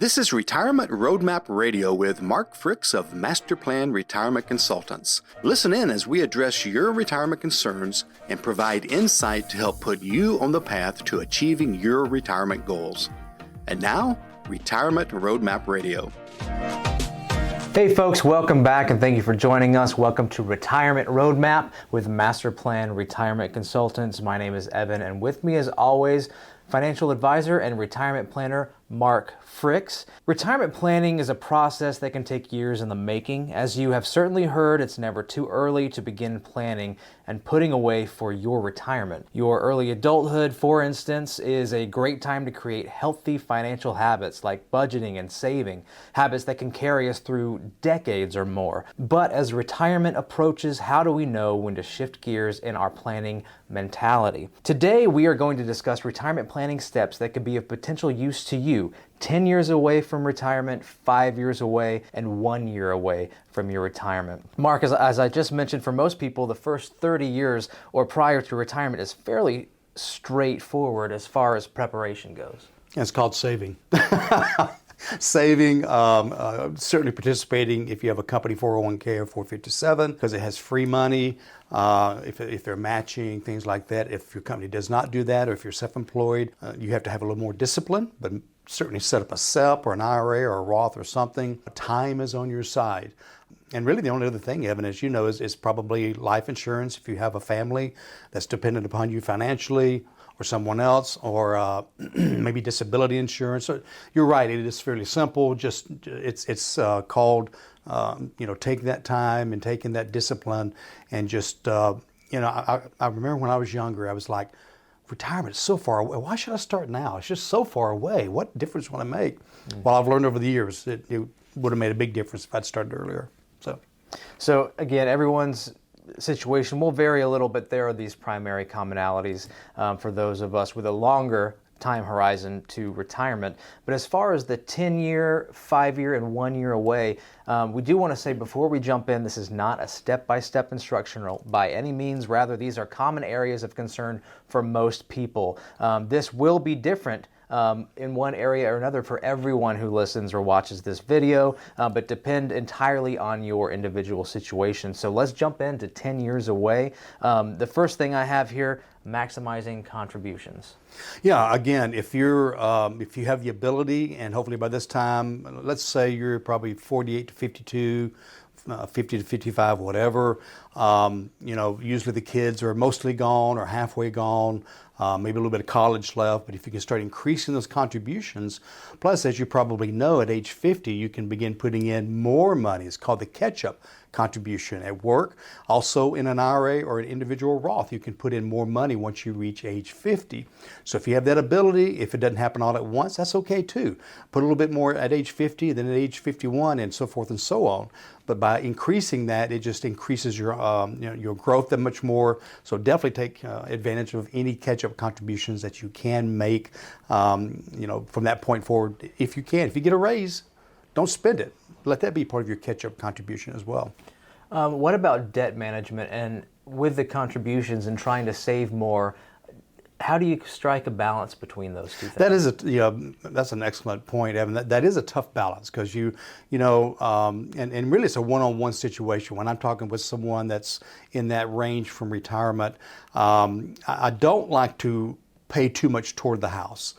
This is Retirement Roadmap Radio with Mark Fricks of Master Plan Retirement Consultants. Listen in as we address your retirement concerns and provide insight to help put you on the path to achieving your retirement goals. And now, Retirement Roadmap Radio. Hey folks, welcome back and thank you for joining us. Welcome to Retirement Roadmap with Master Plan Retirement Consultants. My name is Evan, and with me as always, financial advisor and retirement planner Mark Fricks. Retirement planning is a process that can take years in the making. As you have certainly heard, it's never too early to begin planning and putting away for your retirement. Your early adulthood, for instance, is a great time to create healthy financial habits like budgeting and saving, habits that can carry us through decades or more. But as retirement approaches, how do we know when to shift gears in our planning mentality? Today, we are going to discuss retirement planning steps that could be of potential use to you 10 years away from retirement, 5 years away, and 1 year away from your retirement. Mark, as I just mentioned, for most people, the first 30 years or prior to retirement is fairly straightforward as far as preparation goes. It's called saving. Saving, certainly participating if you have a company 401k or 457 because it has free money, if they're matching, things like that. If your company does not do that or if you're self-employed, you have to have a little more discipline, but certainly set up a SEP or an IRA or a Roth or something. Time is on your side. And really the only other thing, Evan, as you know, is probably life insurance if you have a family that's dependent upon you financially, or someone else, or maybe disability insurance. So you're right, it is fairly simple. Just it's called taking that time and taking that discipline, and just I remember when I was younger, I was like, retirement is so far away. Why should I start now? It's just so far away. What difference will it make? Well, I've learned over the years it would have made a big difference if I'd started earlier. So again, everyone's situation will vary a little bit. There are these primary commonalities for those of us with a longer time horizon to retirement. But as far as the 10-year, 5-year, and 1 year away, we do want to say before we jump in, this is not a step-by-step instructional by any means. Rather, these are common areas of concern for most people. This will be different in one area or another for everyone who listens or watches this video, but depend entirely on your individual situation. So let's jump into 10 years away. The first thing I have here, maximizing contributions. Yeah, again, if you have the ability, and hopefully by this time, let's say you're probably 48 to 52, 50 to 55, whatever. Usually the kids are mostly gone or halfway gone, maybe a little bit of college left, but if you can start increasing those contributions, plus as you probably know, at age 50, you can begin putting in more money. It's called the catch-up contribution at work. Also in an IRA or an individual Roth, you can put in more money once you reach age 50. So if you have that ability, if it doesn't happen all at once, that's okay too. Put a little bit more at age 50, then at age 51, and so forth and so on. But by increasing that, it just increases your growth that much more. So definitely take advantage of any catch-up contributions that you can make, from that point forward. If you can, if you get a raise, don't spend it. Let that be part of your catch-up contribution as well. What about debt management and with the contributions and trying to save more? How do you strike a balance between those two things? That is that's an excellent point, Evan. That is a tough balance because and really it's a one-on-one situation. When I'm talking with someone that's in that range from retirement, I don't like to pay too much toward the house,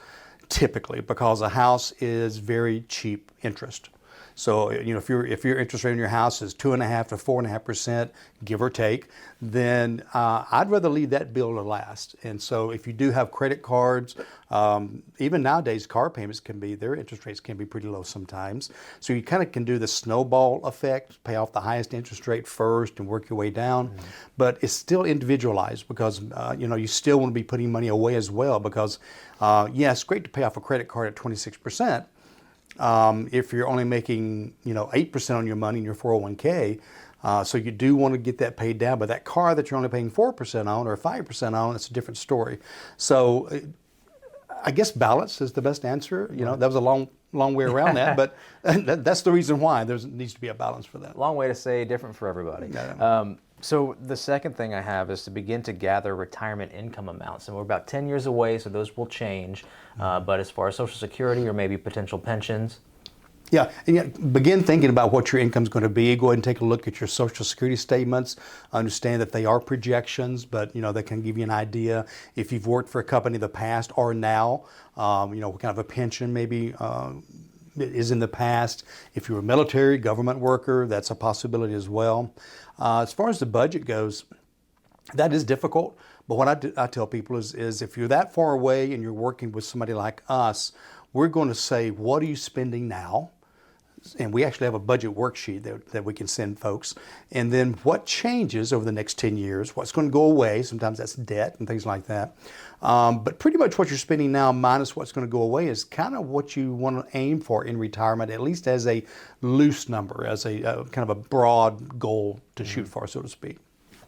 typically, because a house is very cheap interest. So, if your interest rate in your house is 2.5% to 4.5%, give or take, then I'd rather leave that bill to last. And so, if you do have credit cards, even nowadays, car payments their interest rates can be pretty low sometimes. So you kind of can do the snowball effect, pay off the highest interest rate first and work your way down. Mm-hmm. But it's still individualized because you still want to be putting money away as well. Because it's great to pay off a credit card at 26%. If you're only making 8% on your money in your 401k, so you do want to get that paid down. But that car that you're only paying 4% on or 5% on, it's a different story. So I guess balance is the best answer. That was a long way around that, but that's the reason why there needs to be a balance for that. Long way to say different for everybody. Yeah. So the second thing I have is to begin to gather retirement income amounts. And we're about 10 years away, so those will change. But as far as Social Security or maybe potential pensions? Yeah, and yet begin thinking about what your income's going to be. Go ahead and take a look at your Social Security statements. Understand that they are projections, but they can give you an idea if you've worked for a company in the past or now. What kind of a pension maybe is in the past. If you're a military, government worker, that's a possibility as well. As far as the budget goes, that is difficult. But what I tell people is if you're that far away and you're working with somebody like us, we're going to say, what are you spending now? And we actually have a budget worksheet that we can send folks. And then what changes over the next 10 years, what's going to go away, sometimes that's debt and things like that. But pretty much what you're spending now minus what's going to go away is kind of what you want to aim for in retirement, at least as a loose number, as a kind of a broad goal to shoot for, so to speak.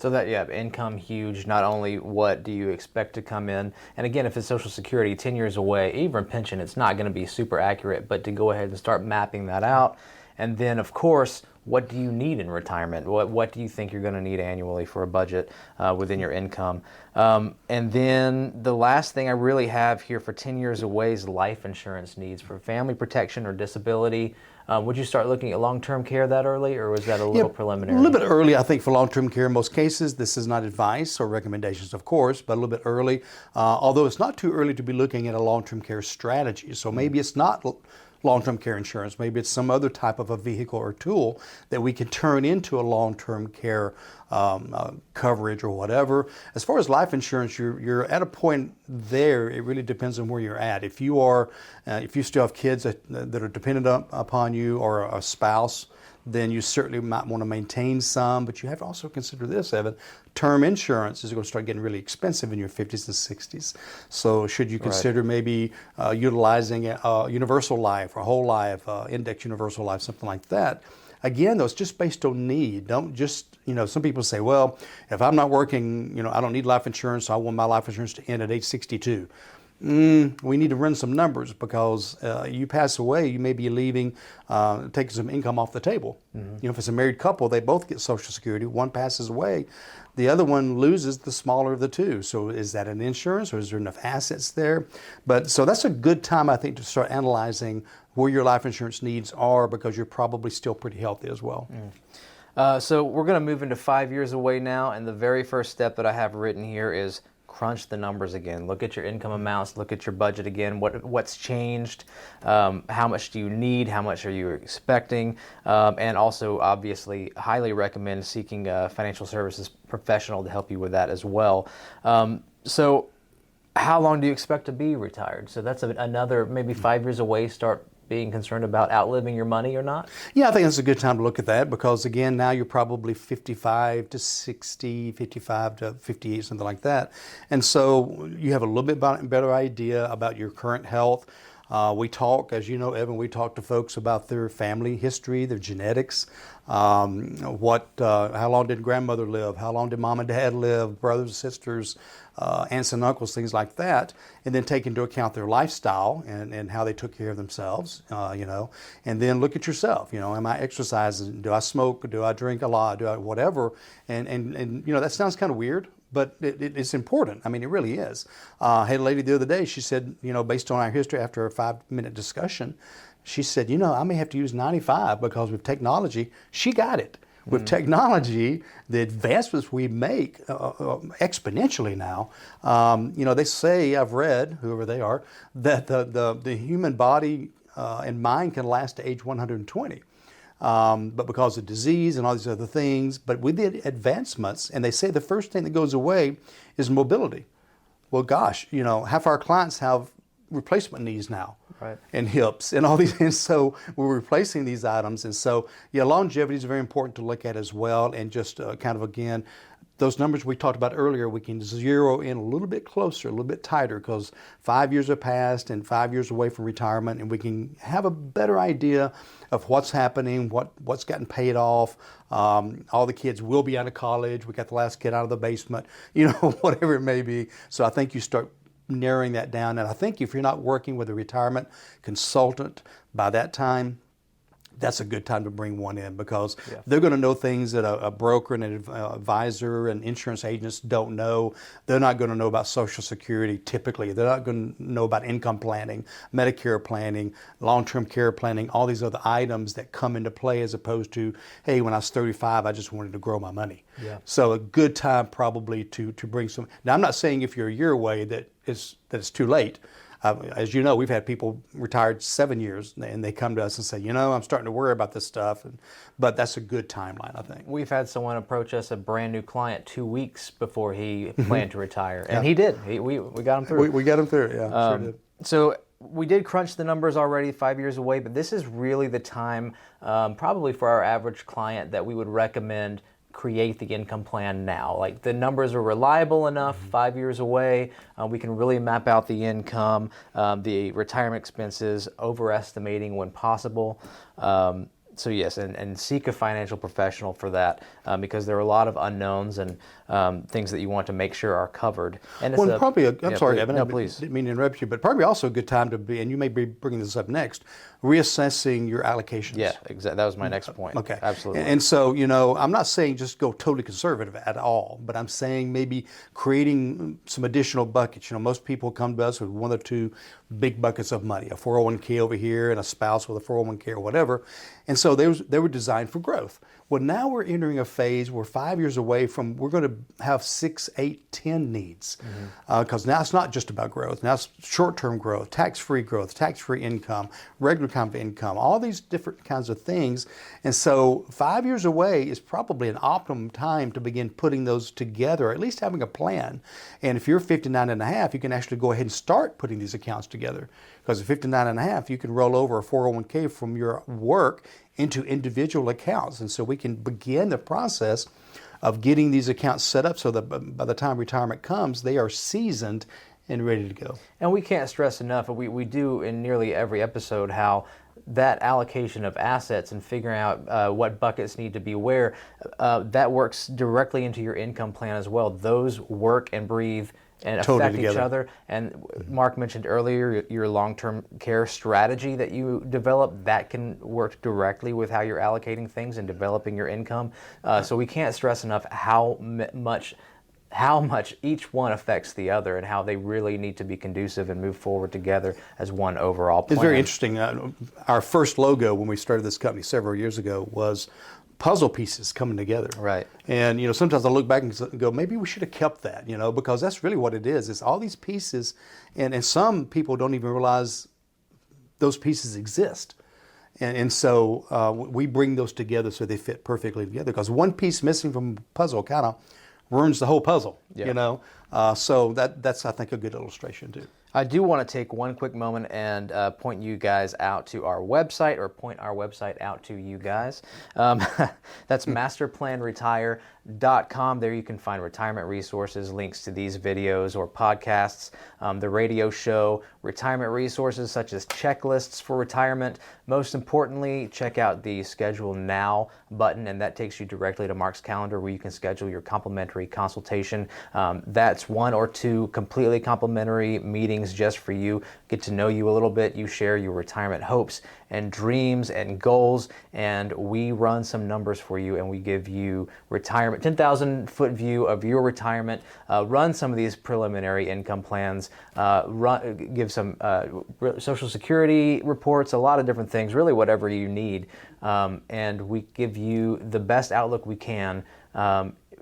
So that, income huge. Not only what do you expect to come in, and again, if it's Social Security 10 years away, even pension, it's not going to be super accurate, but to go ahead and start mapping that out. And then, of course, what do you need in retirement? What do you think you're going to need annually for a budget within your income? And then the last thing I really have here for 10 years away is life insurance needs for family protection or disability. Would you start looking at long-term care that early, or was that a little preliminary? A little bit early, I think, for long-term care in most cases. This is not advice or recommendations, of course, but a little bit early. Although it's not too early to be looking at a long-term care strategy. So maybe it's not long-term care insurance. Maybe it's some other type of a vehicle or tool that we can turn into a long-term care coverage or whatever. As far as life insurance, you're at a point there. It really depends on where you're at. If you still have kids that are dependent upon you or a spouse, then you certainly might want to maintain some, but you have to also consider this, Evan. Term insurance is going to start getting really expensive in your 50s and 60s. So should you consider maybe utilizing a universal life or whole life, index universal life, something like that? Again, though, it's just based on need. Don't just, some people say, well, if I'm not working, I don't need life insurance, so I want my life insurance to end at age 62. We need to run some numbers because you pass away, you may be leaving, taking some income off the table. Mm-hmm. If it's a married couple, they both get Social Security. One passes away, the other one loses the smaller of the two. So is that an insurance or is there enough assets there? But so that's a good time, I think, to start analyzing where your life insurance needs are because you're probably still pretty healthy as well. So we're going to move into 5 years away now, and the very first step that I have written here is crunch the numbers again. Look at your income amounts, look at your budget again, what's changed, how much do you need, how much are you expecting, and also obviously highly recommend seeking a financial services professional to help you with that as well. So how long do you expect to be retired? So that's another maybe 5 years away, start being concerned about outliving your money or not? Yeah, I think that's a good time to look at that because, again, now you're probably 55 to 60, 55 to 58, something like that. And so you have a little bit better idea about your current health. We talk, as you know, Evan, we talk to folks about their family history, their genetics, how long did grandmother live, how long did mom and dad live, brothers and sisters, aunts and uncles, things like that, and then take into account their lifestyle and how they took care of themselves, and then look at yourself. Am I exercising? Do I smoke? Do I drink a lot? Do I whatever? And that sounds kind of weird. But it's important. I mean, it really is. I had a lady the other day, she said, based on our history after a 5-minute discussion, she said, I may have to use 95 because with technology, she got it. With technology, the advancements we make exponentially now, they say, I've read, whoever they are, that the human body and mind can last to age 120. But because of disease and all these other things, but with the advancements, and they say the first thing that goes away is mobility. Well, gosh, half our clients have replacement knees now, right, and hips and all these, and so we're replacing these items. And so, longevity is very important to look at as well, and just kind of, again, those numbers we talked about earlier, we can zero in a little bit closer, a little bit tighter, because 5 years have passed and 5 years away from retirement, and we can have a better idea of what's happening, what's gotten paid off. All the kids will be out of college. We got the last kid out of the basement, whatever it may be. So I think you start narrowing that down. And I think if you're not working with a retirement consultant by that time, that's a good time to bring one in, because they're going to know things that a broker and an advisor and insurance agents don't know. They're not going to know about Social Security typically. They're not going to know about income planning, Medicare planning, long-term care planning, all these other items that come into play, as opposed to, hey, when I was 35, I just wanted to grow my money. Yeah. So a good time probably to bring some. Now, I'm not saying if you're a year away that it's too late. As you know, we've had people retired 7 years, and they come to us and say, I'm starting to worry about this stuff. But that's a good timeline, I think. We've had someone approach us, a brand new client, 2 weeks before he planned to retire. And he did. We got him through. We got him through, yeah. Sure did. So we did crunch the numbers already, 5 years away, but this is really the time, probably for our average client, that we would recommend create the income plan now. Like, the numbers are reliable enough, 5 years away. We can really map out the income, the retirement expenses, overestimating when possible. So yes, and seek a financial professional for that, because there are a lot of unknowns and things that you want to make sure are covered. And it's probably, I'm sorry, Evan, no, please. I didn't mean to interrupt you, but probably also a good time to be, and you may be bringing this up next, reassessing your allocations. Yeah, exactly. That was my next point. Okay. Absolutely. And so, I'm not saying just go totally conservative at all, but I'm saying maybe creating some additional buckets. Most people come to us with one or two big buckets of money, a 401k over here and a spouse with a 401k or whatever. And so they were designed for growth. Well, now we're entering a phase where 5 years away from, we're going to have 6, 8, 10 needs. Because now it's not just about growth. Now it's short-term growth, tax-free income, regular kind of income, all these different kinds of things. And so 5 years away is probably an optimum time to begin putting those together, or at least having a plan. And if you're 59 and a half, you can actually go ahead and start putting these accounts together. Because at 59 and a half, you can roll over a 401k from your work into individual accounts. And so we can begin the process of getting these accounts set up so that by the time retirement comes, they are seasoned and ready to go. And we can't stress enough, we do in nearly every episode, how that allocation of assets and figuring out what buckets need to be where, that works directly into your income plan as well. Those work and breathe and affect each other. And Mark mentioned earlier your long-term care strategy that you develop, that can work directly with how you're allocating things and developing your income. So we can't stress enough how much each one affects the other, and how they really need to be conducive and move forward together as one overall plan. It's very interesting. Our first logo when we started this company several years ago was puzzle pieces coming together. Right. And sometimes I look back and go, maybe we should have kept that, because that's really what it is. It's all these pieces, and some people don't even realize those pieces exist. And so we bring those together so they fit perfectly together, because one piece missing from the puzzle kind of ruins the whole puzzle, so that's, I think, a good illustration too. I do want to take one quick moment and point you guys out to our website, or point our website out to you guys. That's masterplanretire.com. There you can find retirement resources, links to these videos or podcasts, the radio show, retirement resources such as checklists for retirement. Most importantly, check out the Schedule Now button, and that takes you directly to Mark's calendar, where you can schedule your complimentary consultation. That's 1 or 2 completely complimentary meetings just for you. Get to know you a little bit. You share your retirement hopes and dreams and goals, and we run some numbers for you, and we give you retirement, 10,000-foot view of your retirement, run some of these preliminary income plans, give some Social Security reports, a lot of different things, really whatever you need, and we give you the best outlook we can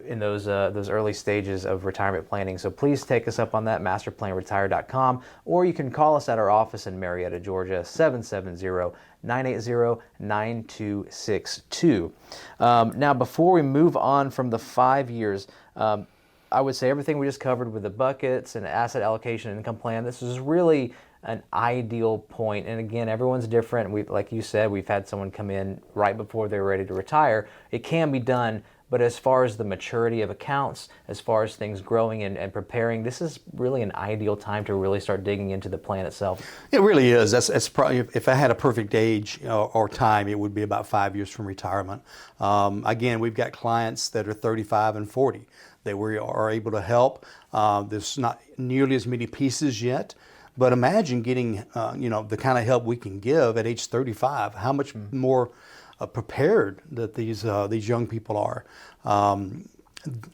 in those early stages of retirement planning. So please take us up on that, masterplanretire.com, or you can call us at our office in Marietta, Georgia, 770-980-9262. Now, before we move on from the 5 years, I would say everything we just covered with the buckets and asset allocation and income plan, this is really an ideal point. And again, everyone's different. Like you said, we've had someone come in right before they're ready to retire. It can be done, but as far as the maturity of accounts, as far as things growing and preparing, this is really an ideal time to really start digging into the plan itself. It really is. That's probably, if I had a perfect age or time, it would be about 5 years from retirement. Again, we've got clients that are 35 and 40 that we are able to help. There's not nearly as many pieces yet, But imagine getting, the kind of help we can give at age 35. How much more prepared that these young people are.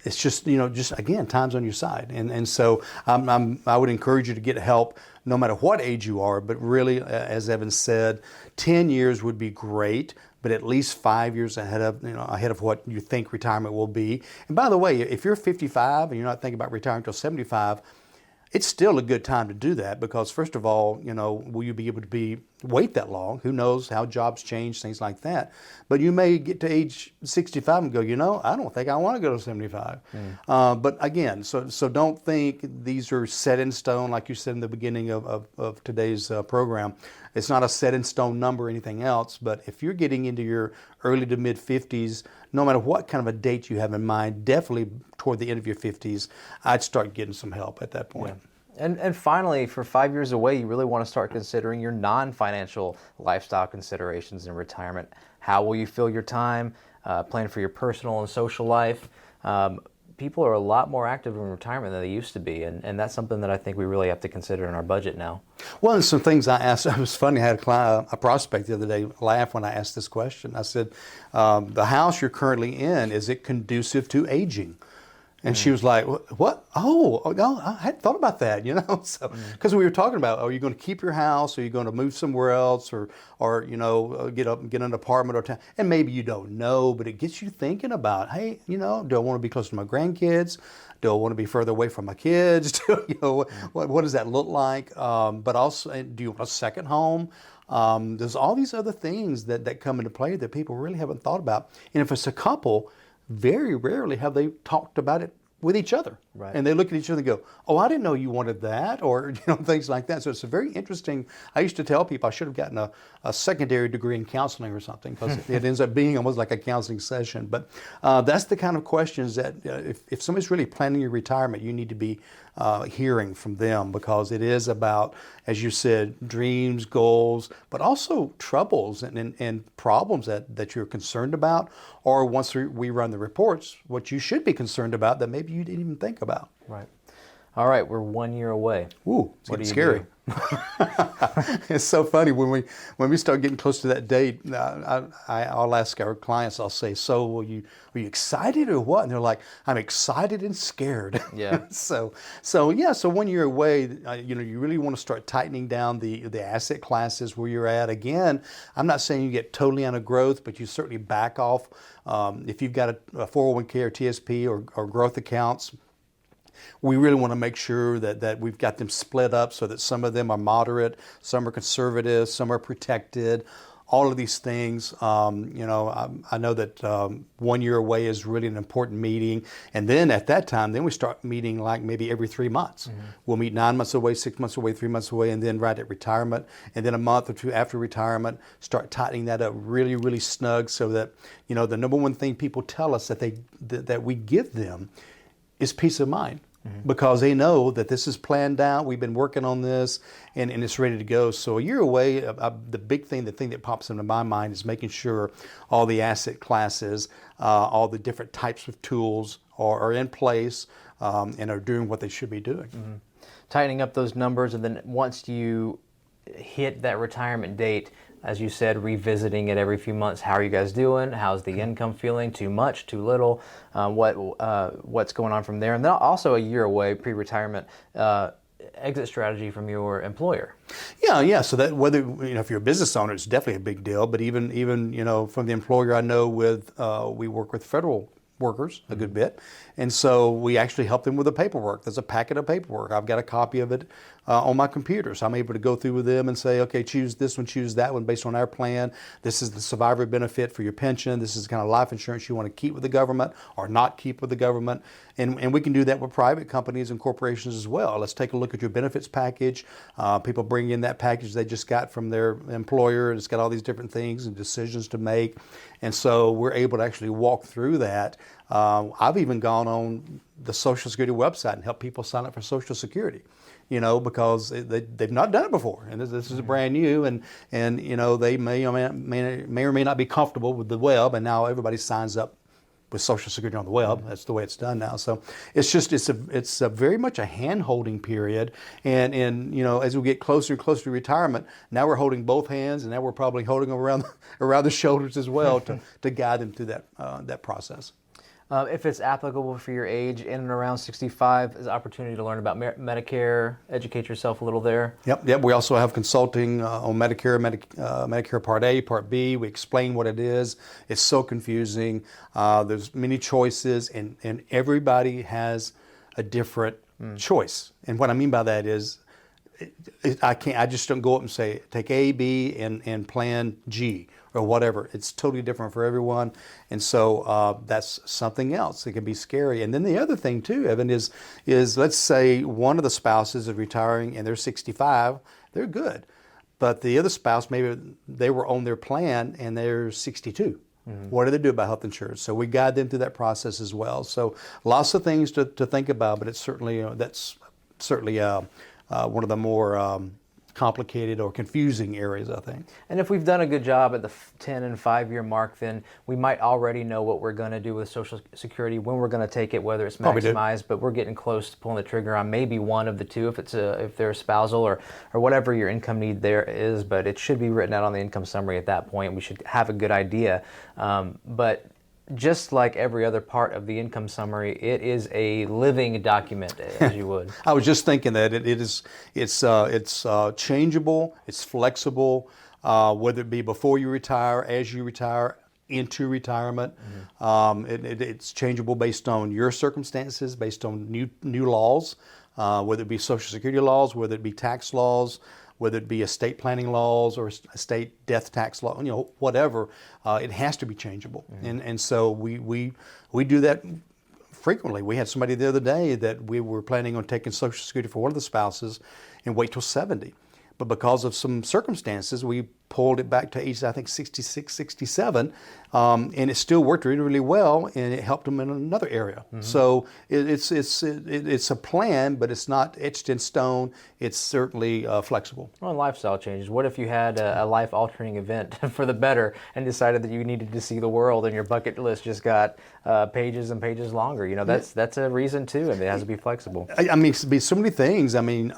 It's just, just again, time's on your side. And so I would encourage you to get help no matter what age you are, but really, as Evan said, 10 years would be great, but at least 5 years ahead of what you think retirement will be. And by the way, if you're 55 and you're not thinking about retiring until 75, it's still a good time to do that because, first of all, will you be able to wait that long? Who knows how jobs change, things like that. But you may get to age 65 and go, I don't think I want to go to 75. But again, so don't think these are set in stone, like you said in the beginning of today's program. It's not a set in stone number or anything else. But if you're getting into your early to mid 50s, no matter what kind of a date you have in mind, definitely toward the end of your 50s, I'd start getting some help at that point. Yeah. And finally, for 5 years away, you really want to start considering your non-financial lifestyle considerations in retirement. How will you fill your time? Plan for your personal and social life. People are a lot more active in retirement than they used to be, and that's something that I think we really have to consider in our budget now. Well, and some things I asked, it was funny, I had a prospect the other day laugh when I asked this question. I said, the house you're currently in, is it conducive to aging? And she was like, what? Oh, no, I hadn't thought about that, So, because we were talking about, are you going to keep your house? Are you going to move somewhere else? Or get an apartment and maybe you don't know, but it gets you thinking about, hey, do I want to be close to my grandkids? Do I want to be further away from my kids? What does that look like? But also, do you want a second home? There's all these other things that come into play that people really haven't thought about. And if it's a couple, very rarely have they talked about it with each other. Right. And they look at each other and go, oh, I didn't know you wanted that, or things like that. So it's a very interesting, I used to tell people I should have gotten a secondary degree in counseling or something, because it ends up being almost like a counseling session. But that's the kind of questions that if somebody's really planning your retirement, you need to be hearing from them, because it is about, as you said, dreams, goals, but also troubles and problems that you're concerned about, or once we run the reports, what you should be concerned about that maybe you didn't even think about. Right. All right, we're 1 year away. Ooh, it's getting scary. It's so funny when we start getting close to that date. I'll ask our clients. I'll say, "So, are you excited or what?" And they're like, "I'm excited and scared." Yeah. So 1 year away, you really want to start tightening down the asset classes where you're at. Again, I'm not saying you get totally out of growth, but you certainly back off. If you've got a 401k or TSP or growth accounts, we really want to make sure that we've got them split up so that some of them are moderate, some are conservative, some are protected, all of these things. I know that 1 year away is really an important meeting. And then at that time, then we start meeting like maybe every 3 months. Mm-hmm. We'll meet 9 months away, 6 months away, 3 months away, and then right at retirement. And then a month or two after retirement, start tightening that up really, really snug so that, the number one thing people tell us that we give them is peace of mind. Because they know that this is planned out, we've been working on this, and it's ready to go. So a year away, the thing that pops into my mind is making sure all the asset classes, all the different types of tools are in place and are doing what they should be doing. Mm-hmm. Tightening up those numbers, and then once you hit that retirement date, as you said, revisiting it every few months. How are you guys doing? How's the income feeling? Too much? Too little? What's going on from there? And then also a year away, pre-retirement, exit strategy from your employer. Yeah. So that whether if you're a business owner, it's definitely a big deal. But even from the employer, I know we work with federal workers a good bit, and so we actually help them with the paperwork. There's a packet of paperwork. I've got a copy of it on my computer, so I'm able to go through with them and say, okay, choose this one, choose that one based on our plan. This is the survivor benefit for your pension. This is the kind of life insurance you want to keep with the government or not keep with the government, and we can do that with private companies and corporations as well. Let's take a look at your benefits package. People bring in that package they just got from their employer, and it's got all these different things and decisions to make, and so we're able to actually walk through that. I've even gone on the Social Security website and helped people sign up for Social Security, because they've not done it before, and this is brand new, and they may or may not be comfortable with the web, and now everybody signs up with Social Security on the web. That's the way it's done now. So it's a very much a hand-holding period. And as we get closer and closer to retirement, now we're holding both hands, and now we're probably holding them around the shoulders as well to guide them through that process. If it's applicable for your age, in and around 65, is an opportunity to learn about Medicare, educate yourself a little there. Yep. We also have consulting on Medicare, Medicare Part A, Part B. We explain what it is. It's so confusing. There's many choices, and everybody has a different choice. And what I mean by that is, I just don't go up and say, take A, B, and plan G or whatever. It's totally different for everyone. And so that's something else. It can be scary. And then the other thing too, Evan, is let's say one of the spouses is retiring and they're 65, they're good. But the other spouse, maybe they were on their plan and they're 62. What do they do about health insurance? So we guide them through that process as well. So lots of things to think about, but it's certainly, that's certainly one of the more complicated or confusing areas, I think. And if we've done a good job at the 10 and 5 year mark, then we might already know what we're going to do with Social Security, when we're going to take it, whether it's maximized, but we're getting close to pulling the trigger on maybe one of the two, if they're spousal or whatever your income need there is, but it should be written out on the income summary at that point. We should have a good idea. But just like every other part of the income summary, it is a living document, as you would. I was just thinking that it's changeable, it's flexible, whether it be before you retire, as you retire, into retirement. It's changeable based on your circumstances, based on new laws, whether it be Social Security laws, whether it be tax laws, whether it be estate planning laws or estate death tax law, whatever, it has to be changeable. And so we do that frequently. We had somebody the other day that we were planning on taking Social Security for one of the spouses and wait till 70. But because of some circumstances, we pulled it back to age, I think, 66, 67, and it still worked really, really well, and it helped them in another area. So it's a plan, but it's not etched in stone. It's certainly flexible. Well, lifestyle changes. What if you had a life-altering event for the better and decided that you needed to see the world, and your bucket list just got pages and pages longer? That's a reason too, and it has to be flexible. I mean, it be so many things. I mean,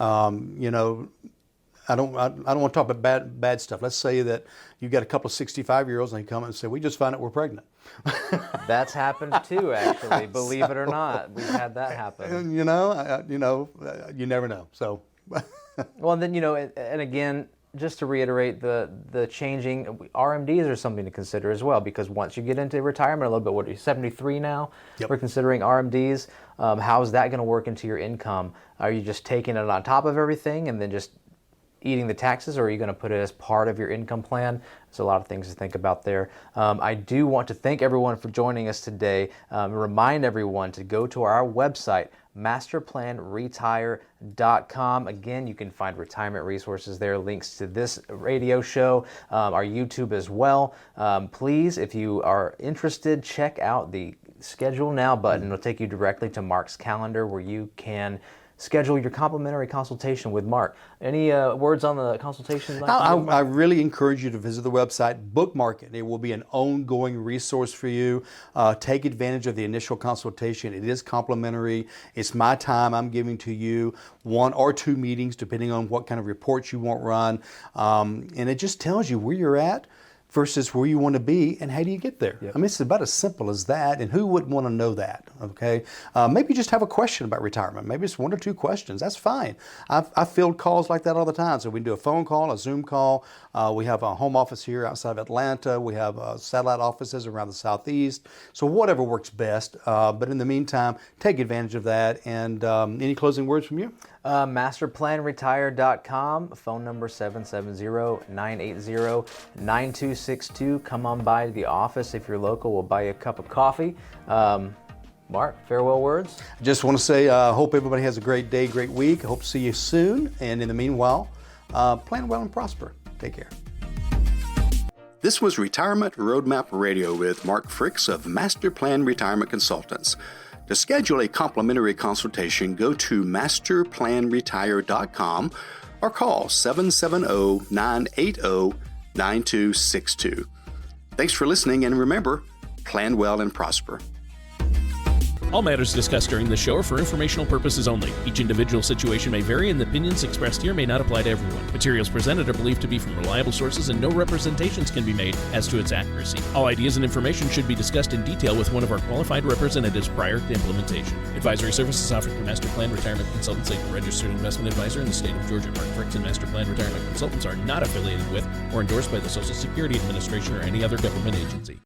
I don't want to talk about bad stuff. Let's say that you got a couple of 65-years-olds and they come and say, "We just found out we're pregnant." That's happened too, actually. Believe it or not, we've had that happen. You never know. So, well, then and again, just to reiterate, the changing RMDs are something to consider as well, because once you get into retirement a little bit, what are you, 73 now? Yep. We're considering RMDs. How is that going to work into your income? Are you just taking it on top of everything and then just eating the taxes, or are you going to put it as part of your income plan? There's a lot of things to think about there. I do want to thank everyone for joining us today. Remind everyone to go to our website, masterplanretire.com. Again, you can find retirement resources there, links to this radio show, our YouTube as well. Please, if you are interested, check out the Schedule Now button. It'll take you directly to Mark's calendar, where you can schedule your complimentary consultation with Mark. Any words on the consultation? I really encourage you to visit the website, bookmark it. It will be an ongoing resource for you. Take advantage of the initial consultation. It is complimentary. It's my time I'm giving to you, 1 or 2 meetings, depending on what kind of reports you want run. And it just tells you where you're at versus where you want to be and how do you get there. Yep. I mean, it's about as simple as that, and who wouldn't want to know that, okay? Maybe just have a question about retirement. Maybe it's 1 or 2 questions. That's fine. I field calls like that all the time. So we can do a phone call, a Zoom call. We have a home office here outside of Atlanta. We have satellite offices around the Southeast. So whatever works best. But in the meantime, take advantage of that. And any closing words from you? Masterplanretire.com, phone number 770-980-9262. Come on by to the office if you're local. We'll buy you a cup of coffee. Mark, farewell words? I just want to say I hope everybody has a great day, great week. I hope to see you soon. And in the meanwhile, plan well and prosper. Take care. This was Retirement Roadmap Radio with Mark Fricks of Master Plan Retirement Consultants. To schedule a complimentary consultation, go to masterplanretire.com or call 770-980-9262. Thanks for listening, and remember, plan well and prosper. All matters discussed during this show are for informational purposes only. Each individual situation may vary, and the opinions expressed here may not apply to everyone. Materials presented are believed to be from reliable sources, and no representations can be made as to its accuracy. All ideas and information should be discussed in detail with one of our qualified representatives prior to implementation. Advisory services offered through Master Plan Retirement Consultants, a registered investment advisor in the state of Georgia. Mark Fricks and Master Plan Retirement Consultants are not affiliated with or endorsed by the Social Security Administration or any other government agency.